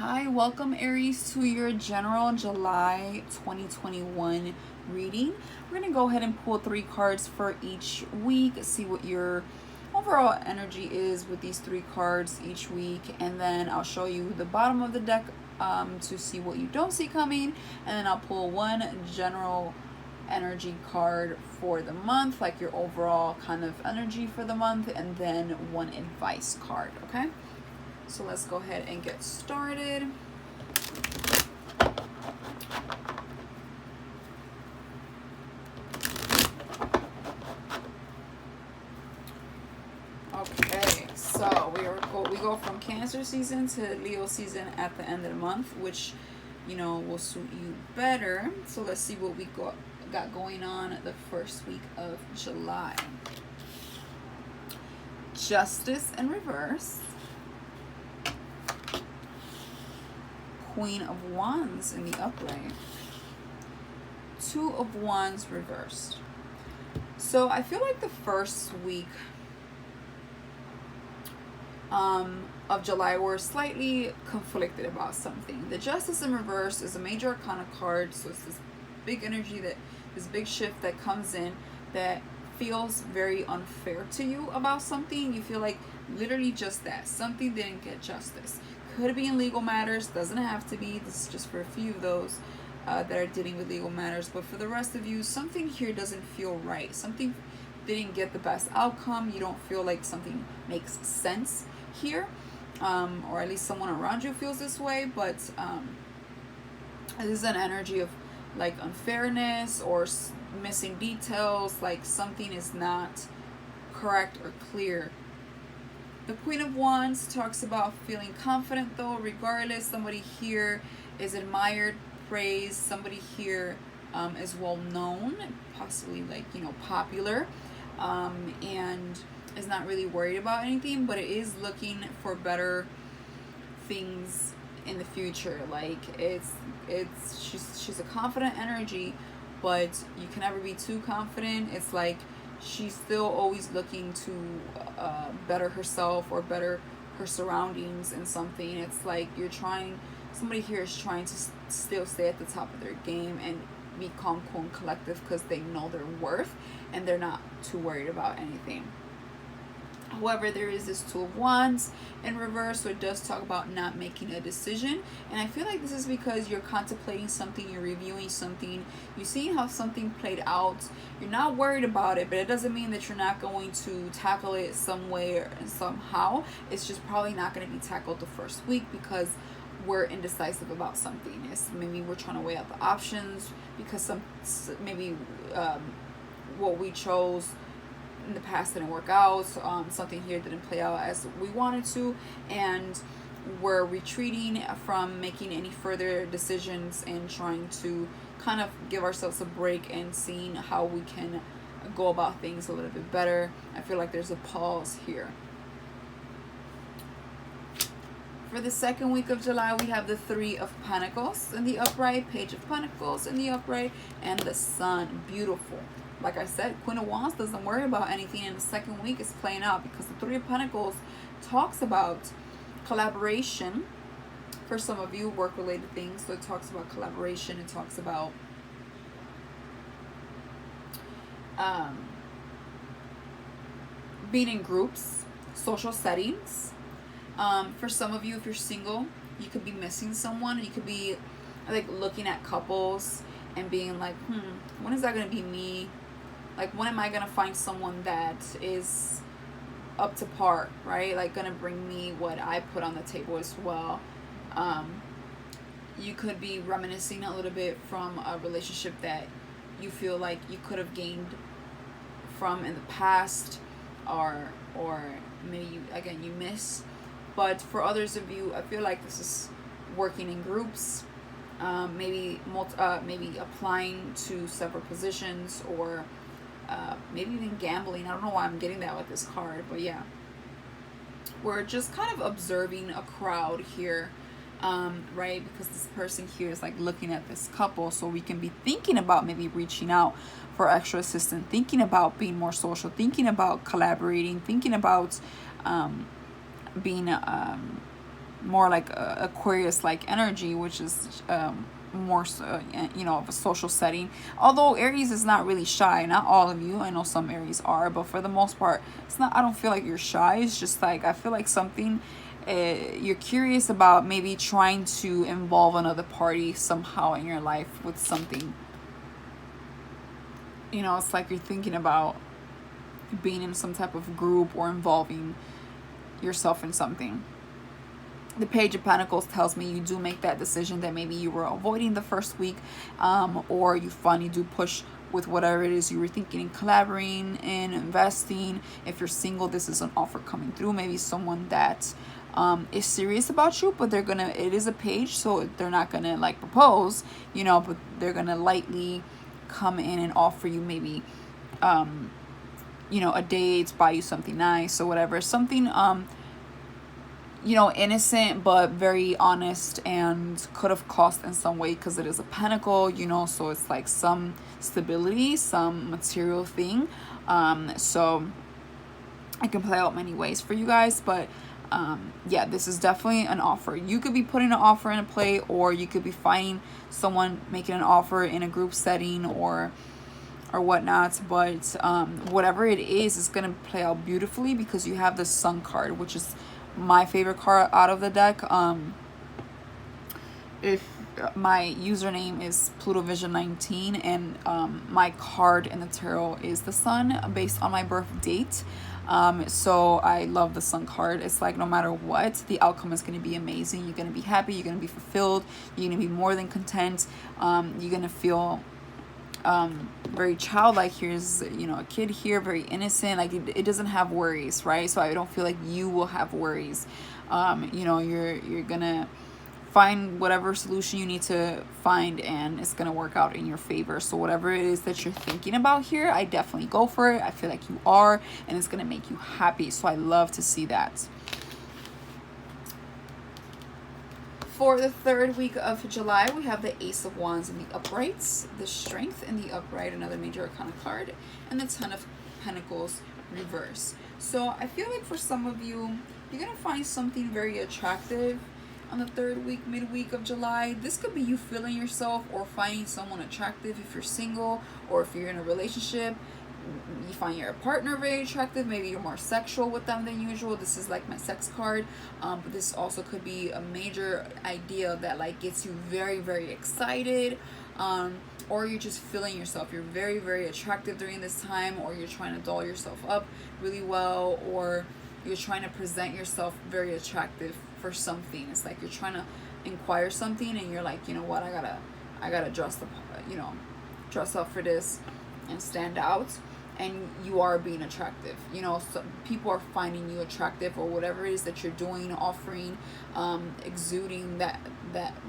Hi, welcome Aries to your general July 2021 reading. We're going to go ahead and pull 3 cards for each week, see what your overall energy is with these 3 cards each week, and then I'll show you the bottom of the deck to see what you don't see coming, and then I'll pull one general energy card for the month, like your overall kind of energy for the month, and then one advice card, okay? So let's go ahead and get started. Okay, so we go from Cancer season to Leo season at the end of the month, which will suit you better. So let's see what we got going on the first week of July. Justice in reverse. Queen of Wands in the upright. 2 of Wands reversed. So I feel like the first week of July we're slightly conflicted about something. The Justice in reverse is a major arcana card, so it's this big energy, this big shift that comes in that feels very unfair to you about something. You feel like literally just that something didn't get justice. Could be in legal matters, doesn't have to be. This is just for a few of those that are dealing with legal matters, but for the rest of you, something here doesn't feel right. Something didn't get the best outcome. You don't feel like something makes sense here, or at least someone around you feels this way. But this is an energy of like unfairness or missing details, like something is not correct or clear. The Queen of Wands talks about feeling confident though, regardless. Somebody here is admired, praised. Somebody here is well known, possibly like, popular, and is not really worried about anything, but it is looking for better things in the future. Like she's a confident energy, but you can never be too confident. It's like she's still always looking to better herself or better her surroundings in something. It's like somebody here is trying to still stay at the top of their game and be calm, cool, and collective because they know their worth and they're not too worried about anything. However, there is this 2 of Wands in reverse, so it does talk about not making a decision. And I feel like this is because you're contemplating something, you're reviewing something, you're seeing how something played out. You're not worried about it, but it doesn't mean that you're not going to tackle it some way or somehow. It's just probably not going to be tackled the first week because we're indecisive about something. It's maybe we're trying to weigh out the options because maybe what we chose in the past didn't work out. Something here didn't play out as we wanted to, and we're retreating from making any further decisions and trying to kind of give ourselves a break and seeing how we can go about things a little bit better. I feel like there's a pause here. For the second week of July, we have the 3 of Pentacles in the upright, Page of Pentacles in the upright, and the Sun. Beautiful. Like I said, Queen of Wands doesn't worry about anything, and the second week is playing out because the 3 of Pentacles talks about collaboration. For some of you, work-related things. So it talks about collaboration. It talks about being in groups, social settings. For some of you, if you're single, you could be missing someone. You could be like looking at couples and being like, when is that going to be me? Like, when am I going to find someone that is up to par, right? Like, going to bring me what I put on the table as well. You could be reminiscing a little bit from a relationship that you feel like you could have gained from in the past, or maybe you miss. But for others of you, I feel like this is working in groups, maybe applying to several positions, or maybe even gambling. I don't know why I'm getting that with this card, but yeah. We're just kind of observing a crowd here, right? Because this person here is like looking at this couple, so we can be thinking about maybe reaching out for extra assistance, thinking about being more social, thinking about collaborating, thinking about being more like Aquarius like energy, which is more so, you know, of a social setting. Although Aries is not really shy, not all of you, I know some Aries are, but for the most part it's not. I don't feel like you're shy. It's just like I feel like something you're curious about, maybe trying to involve another party somehow in your life with something. You know, it's like you're thinking about being in some type of group or involving yourself in something. The Page of Pentacles tells me you do make that decision that maybe you were avoiding the first week, or you finally do push with whatever it is you were thinking in collaborating in, investing. If you're single, this is an offer coming through. Maybe someone that is serious about you, but it is a page, so they're not gonna like propose, you know, but they're gonna lightly come in and offer you maybe, you know, a date, buy you something nice or whatever. Something, you know, innocent but very honest, and could have cost in some way because it is a pentacle, you know, so it's like some stability, some material thing. So it can play out many ways for you guys, but yeah, this is definitely an offer. You could be putting an offer in a play, or you could be finding someone making an offer in a group setting or whatnot, but whatever it is going to play out beautifully because you have the Sun card, which is my favorite card out of the deck. If my username is PlutoVision19, and my card in the tarot is the Sun based on my birth date. So I love the Sun card. It's like no matter what, the outcome is going to be amazing. You're going to be happy, you're going to be fulfilled, you're going to be more than content. You're going to feel very childlike. Here's, you know, a kid here, very innocent, like it doesn't have worries, right? So I don't feel like you will have worries. You know, you're gonna find whatever solution you need to find, and it's gonna work out in your favor. So whatever it is that you're thinking about here, I definitely go for it. I feel like you are, and it's gonna make you happy. So I love to see that. For the third week of July, we have the Ace of Wands in the uprights, the Strength in the upright, another major arcana card, and the Ten of Pentacles reverse. So I feel like for some of you, you're going to find something very attractive on the third week, midweek of July. This could be you feeling yourself or finding someone attractive if you're single, or if you're in a relationship. You find your partner very attractive, maybe you're more sexual with them than usual. This is like my sex card, but this also could be a major idea that like gets you very, very excited, or you're just feeling yourself. You're very, very attractive during this time, or you're trying to doll yourself up really well, or you're trying to present yourself very attractive for something. It's like you're trying to inquire something, and you're like, you know what, I gotta dress up for this and stand out. And you are being attractive, you know, so people are finding you attractive, or whatever it is that you're doing, offering, exuding that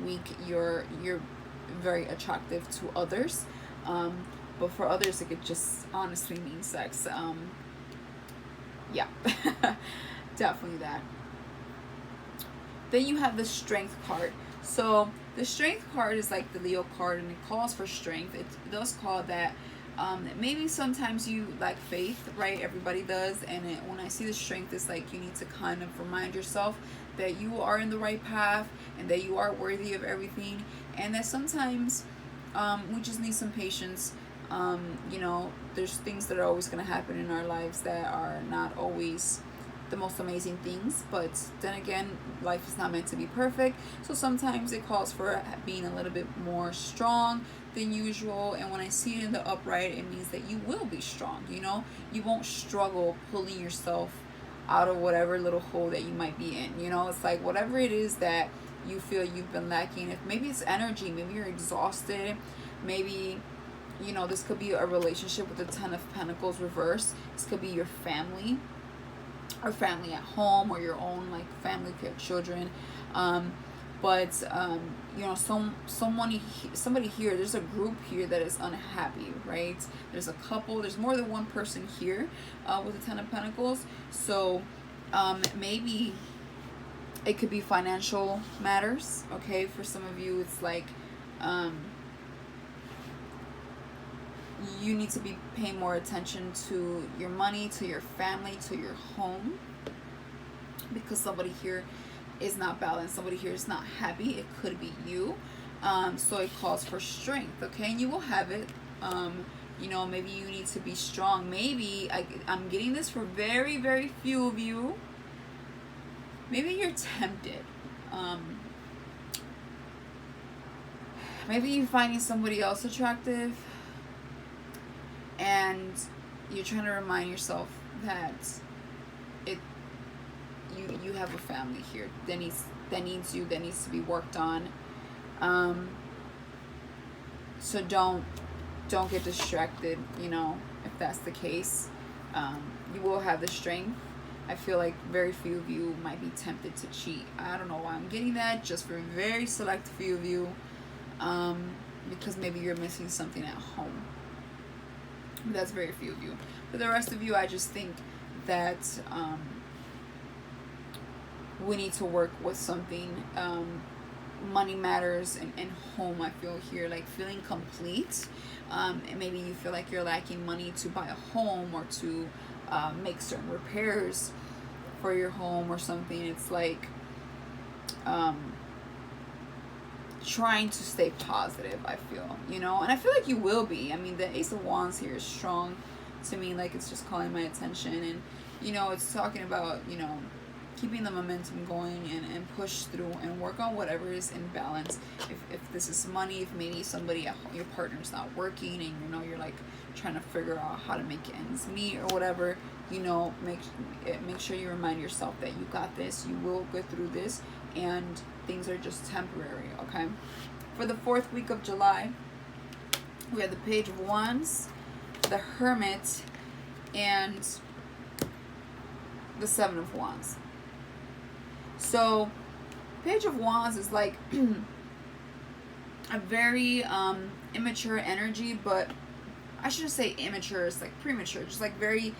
week, you're very attractive to others. But for others, it could just honestly mean sex. Yeah. Definitely that. Then you have the Strength card. So the Strength card is like the Leo card, and it calls for strength. It does call that maybe sometimes you lack faith, right? Everybody does. And when I see the Strength, it's like you need to kind of remind yourself that you are in the right path, and that you are worthy of everything, and that sometimes we just need some patience. You know, there's things that are always going to happen in our lives that are not always the most amazing things, but then again, life is not meant to be perfect. So sometimes it calls for being a little bit more strong than usual. And when I see it in the upright, it means that you will be strong. You know, you won't struggle pulling yourself out of whatever little hole that you might be in. You know, it's like whatever it is that you feel you've been lacking, if maybe it's energy, maybe you're exhausted, maybe, you know, this could be a relationship with the Ten of Pentacles reverse. This could be your family, or family at home, or your own like family if you have children. But you know, somebody here, there's a group here that is unhappy, right? There's a couple, there's more than one person here with the Ten of Pentacles. So maybe it could be financial matters. Okay, for some of you, it's like you need to be paying more attention to your money, to your family, to your home, because somebody here is not balanced. Somebody here is not happy. It could be you. So it calls for strength, okay? And you will have it. You know, maybe you need to be strong. Maybe I'm getting this for very, very few of you. Maybe you're tempted. Maybe you're finding somebody else attractive, and you're trying to remind yourself that you have a family here that needs you, that needs to be worked on. So don't get distracted, you know, if that's the case. You will have the strength. I feel like very few of you might be tempted to cheat. I don't know why I'm getting that, just for a very select few of you, because maybe you're missing something at home. But that's very few of you. For the rest of you, I just think that we need to work with something. Money matters, and home, I feel here, like feeling complete. And maybe you feel like you're lacking money to buy a home, or to make certain repairs for your home or something. It's like trying to stay positive, I feel, you know, and I feel like you will be. I mean, the Ace of Wands here is strong to me, like it's just calling my attention, and you know, it's talking about, you know, keeping the momentum going, and push through and work on whatever is in balance. If this is money, if maybe somebody at home, your partner's not working, and you know, you're like trying to figure out how to make ends meet or whatever, you know, make sure you remind yourself that you got this, you will go through this, and things are just temporary, okay? For the 4th week of July, we have the Page of Wands, the Hermit, and the 7 of Wands. So Page of Wands is like a very immature energy, but I shouldn't say immature, it's like premature, just like very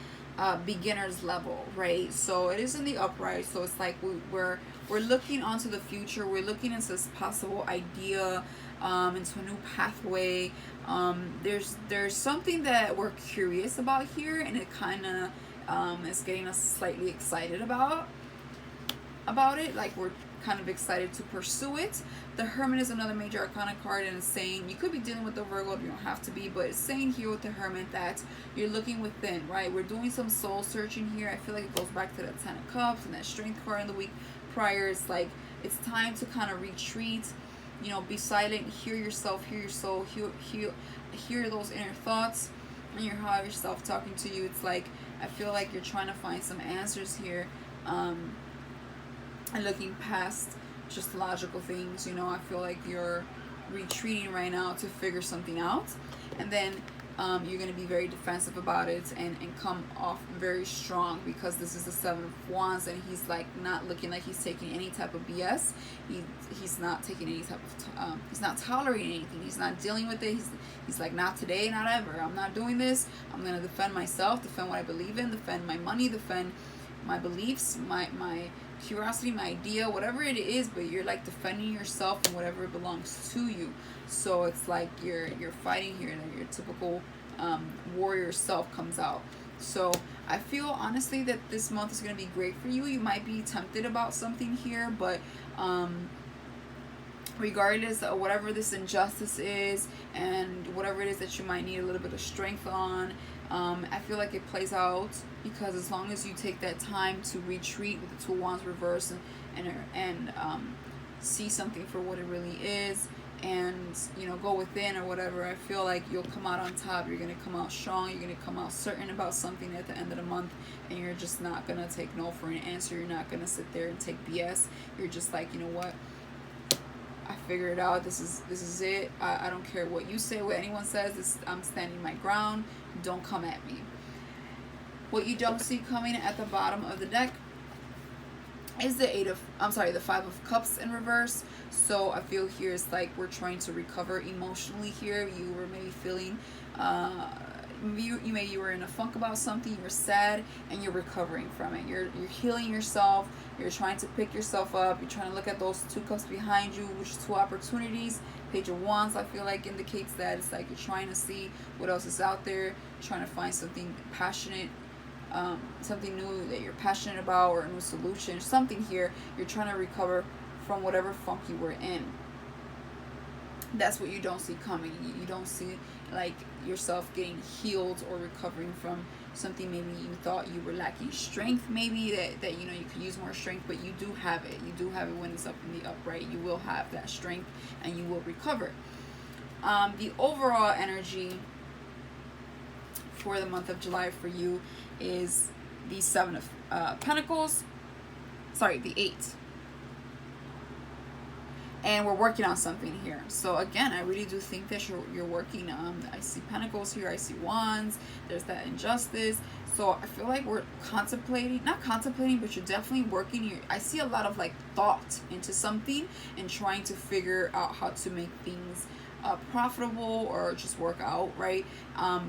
beginner's level, right? So it is in the upright, so it's like we're looking onto the future, we're looking into this possible idea, into a new pathway. There's something that we're curious about here, and it kind of is getting us slightly excited about it, like we're kind of excited to pursue it. The Hermit is another major arcana card, and it's saying you could be dealing with the Virgo, you don't have to be, but it's saying here with the Hermit that you're looking within, right? We're doing some soul searching here. I feel like it goes back to that 10 of Cups and that Strength card in the week prior. It's like it's time to kind of retreat, you know, be silent, hear yourself, hear your soul, hear those inner thoughts and your higher self talking to you. It's like I feel like you're trying to find some answers here, and looking past just logical things, you know. I feel like you're retreating right now to figure something out, and then you're going to be very defensive about it, and come off very strong, because this is the 7 of Wands, and he's like not looking like he's taking any type of BS. He's not taking any type of he's not tolerating anything, he's not dealing with it. He's like, not today, not ever. I'm not doing this. I'm going to defend myself, defend what I believe in, defend my money, defend my beliefs, my curiosity, my idea, whatever it is, but you're like defending yourself and whatever belongs to you. So it's like you're fighting here, and your typical warrior self comes out. So I feel honestly that this month is going to be great for you. You might be tempted about something here, but regardless of whatever this injustice is, and whatever it is that you might need a little bit of strength on, I feel like it plays out, because as long as you take that time to retreat with the 2 Wands reverse, and see something for what it really is, and you know, go within or whatever, I feel like you'll come out on top. You're gonna come out strong. You're gonna come out certain about something at the end of the month, and you're just not gonna take no for an answer. You're not gonna sit there and take BS. You're just like, you know what, I figured it out. This is it. I don't care what you say, what anyone says. I'm standing my ground. Don't come at me. What you don't see coming at the bottom of the deck is the 5 of Cups in reverse. So I feel here it's like we're trying to recover emotionally here. You were maybe feeling you were in a funk about something, you were sad, and you're recovering from it. You're healing yourself. You're trying to pick yourself up. You're trying to look at those 2 cups behind you, which is 2 opportunities. Page of Wands, I feel like, indicates that it's like you're trying to see what else is out there, trying to find something passionate something new that you're passionate about, or a new solution, something here. You're trying to recover from whatever funk you were in. That's what you don't see coming. You don't see like yourself getting healed or recovering from something. Maybe you thought you were lacking strength, maybe that you know you could use more strength, but you do have it. You do have it when it's up in the upright. You will have that strength and you will recover. The overall energy for the month of July for you is the Seven of Pentacles. Sorry, the 8. And we're working on something here. So again, I really do think that you're working. I see Pentacles here. I see Wands. There's that injustice. So I feel like we're not contemplating, but you're definitely working. I see a lot of like thought into something and trying to figure out how to make things profitable or just work out, right?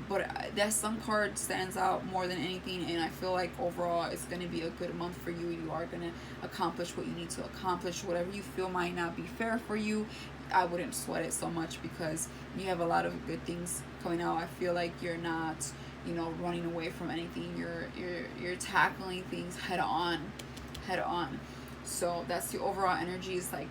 But that Sun card stands out more than anything, and I feel like overall it's going to be a good month for you. You are going to accomplish what you need to accomplish. Whatever you feel might not be fair for you, I wouldn't sweat it so much, because you have a lot of good things coming out. I feel like you're not, you know, running away from anything. You're tackling things head on. So that's the overall energy. Is like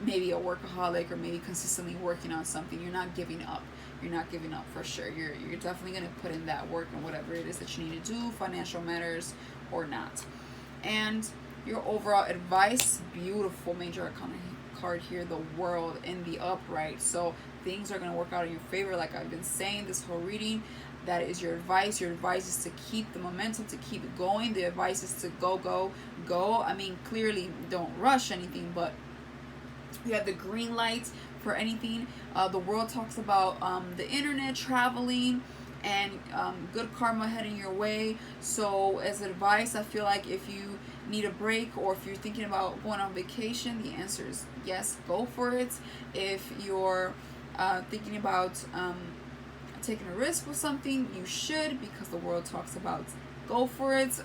maybe a workaholic, or maybe consistently working on something. You're not giving up. You're not giving up for sure. You're definitely going to put in that work and whatever it is that you need to do, financial matters or not. And your overall advice, beautiful major arcana card here, the World in the upright. So things are going to work out in your favor, like I've been saying this whole reading. That is your advice. Your advice is to keep the momentum, to keep it going. The advice is to go. I mean, clearly don't rush anything, but you have the green light for anything. The World talks about the internet, traveling, and good karma heading your way. So as advice, I feel like if you need a break, or if you're thinking about going on vacation, the answer is yes, go for it. If you're thinking about taking a risk with something, you should, because the World talks about go for it.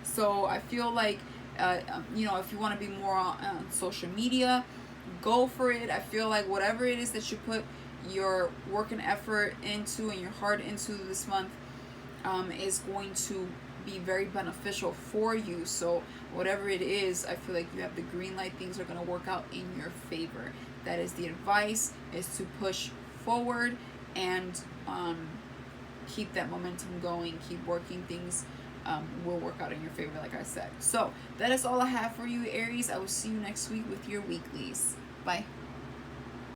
So I feel like you know, if you want to be more on social media, go for it. I feel like whatever it is that you put your work and effort into and your heart into this month is going to be very beneficial for you. So whatever it is, I feel like you have the green light. Things are going to work out in your favor. That is the advice, is to push forward and keep that momentum going. Keep working. Things will work out in your favor, like I said. So that is all I have for you, Aries. I will see you next week with your weeklies. Bye.